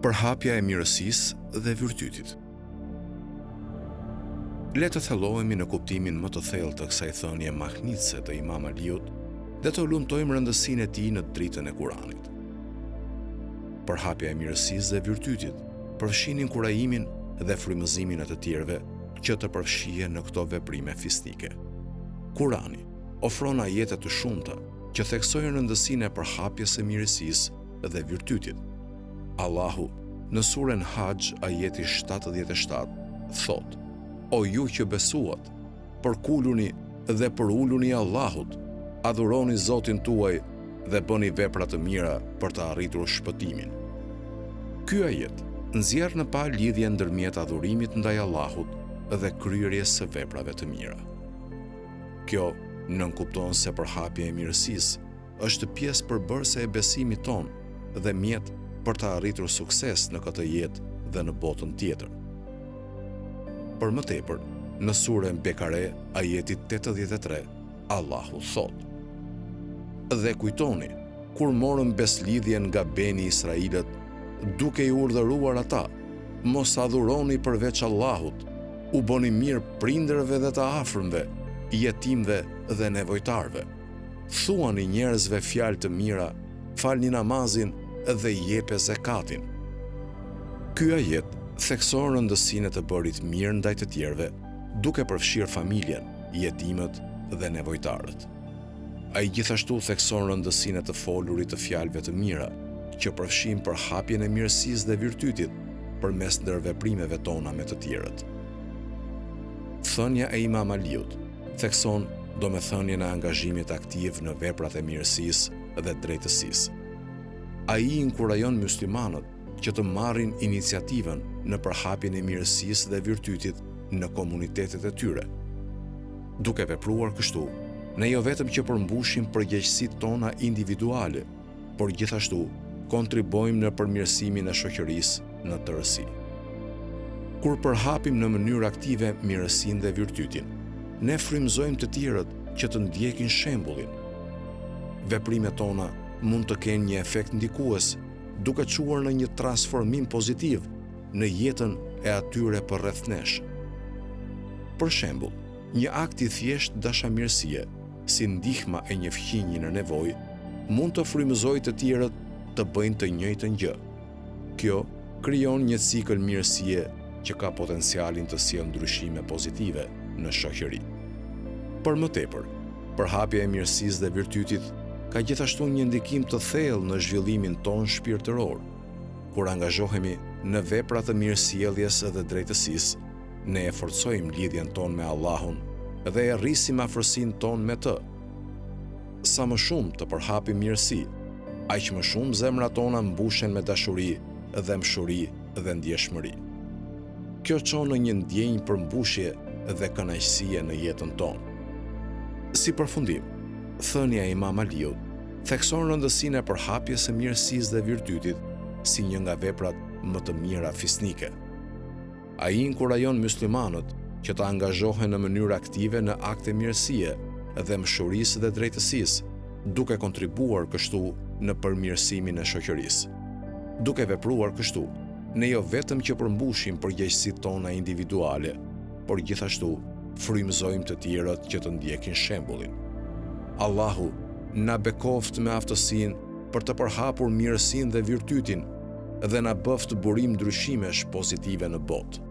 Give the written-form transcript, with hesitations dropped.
Përhapja e mirësisë dhe virtytit. Le të thellohemi në kuptimin më të thellë të kësaj thënie mahnitëse të Imam Aliut dhe të lumtojmë rëndësinë e tij në dritën e Kuranit. Përhapja e mirësisë dhe virtytit përfshin inkurajimin dhe frymëzimin e të tjerëve që të përfshihen në këto veprime fisnike. Kurani ofron ajete të shumta që theksojnë rëndësinë e përhapjes së mirësisë dhe virtytit. Allahu në surën Hajj ajeti 77 thot: O ju që besuat, përkuluni dhe përuluni Allahut, adhuroni Zotin tuaj dhe bëni vepra të mira për të arritur shpëtimin. Ky ajet nxjerr në pa lidhje ndërmjet adhurimit ndaj Allahut dhe kryerjes së veprave të mira. Kjo nënkupton se përhapja e mirësisë është pjesë përbërëse e besimit ton dhe mjet për të arritur sukses në këtë jetë dhe në botën tjetër. Për më tepër, në surën Bekare, ajeti 83, Allahu thot: Dhe kujtoni, kur morën beslidhjen nga beni Israilët, duke i urdhëruar ata, mos adhuroni përveç Allahut, u bëni mirë prindërve dhe të afërmve, jetimve dhe nevojtarve. Thuani njerëzve fjalë të mira, falni namazin dhe jepe zekatin. Ky ajet thekson rëndësinë e të bërit mirë ndaj të tjerëve, duke përfshirë familjen, jetimet dhe nevojtarët. Ai gjithashtu thekson rëndësinë e të folurit të fjalëve të mira, që përfshin përhapjen e mirësisë dhe virtytit përmes ndërveprimeve tona me të tjerët. Thënia e Imam Aliut thekson domethënien e angazhimit aktiv në veprat e mirësisë dhe drejtësisë. Ai inkurajon muslimanët që të marrin iniciativën në përhapjen e mirësisë dhe virtytit në komunitetet e tyre. Duke vepruar kështu, ne jo vetëm që përmbushim përgjegjësitë tona individuale, por gjithashtu kontribojmë në përmirësimin e shoqërisë në tërësi. Kur përhapim në mënyrë aktive mirësinë dhe virtytin, ne frymëzojmë të tjerët që të ndjekin shembullin. Veprimet tona mund të kenë një efekt ndikues, duke çuar në një transformim pozitiv në jetën e atyre përreth nesh. Për shembull, një akt i thjesht dashamirësie, si ndihma e një fqinji në nevojë, mund të frymëzojë të tjerët të bëjnë të njëjtën gjë. Kjo krijon një cikël mirësie që ka potencialin të sjellë ndryshime pozitive në shoqëri. Për më tepër, përhapja e mirësisë dhe virtytit ka gjithashtu një ndikim të thellë në zhvillimin ton shpirtëror. Kur angazhohemi në vepra të mirësjelljes dhe drejtësisë, ne e forcojmë lidhjen tonë me Allahun dhe e rrisim afërsinë tonë me të. Sa më shumë të përhapim mirësi, aq më shumë zemrat tona mbushen me dashuri dhe mshuri dhe ndjeshmëri. Kjo çon në një ndjenjë përmbushje dhe kënaqësie në jetën tonë. Si përfundim, thënia e Imam Aliut thekson rëndësinë e përhapjes së mirësisë dhe virtytit si një nga veprat më të mira fisnike. Ai inkurajon muslimanët që të angazhohen në mënyrë aktive në akte mirësie dhe mshurisë dhe drejtësisë, duke kontribuar kështu në përmirësimin e shoqërisë. Duke vepruar kështu, ne jo vetëm që përmbushim përgjegjësitë tona individuale, por gjithashtu frymëzojmë të tjerët që të ndjekin shembullin. Allahu na bekoft me aftësinë për të përhapur mirësinë dhe virtytin dhe na bëft burim ndryshimesh pozitive në botë.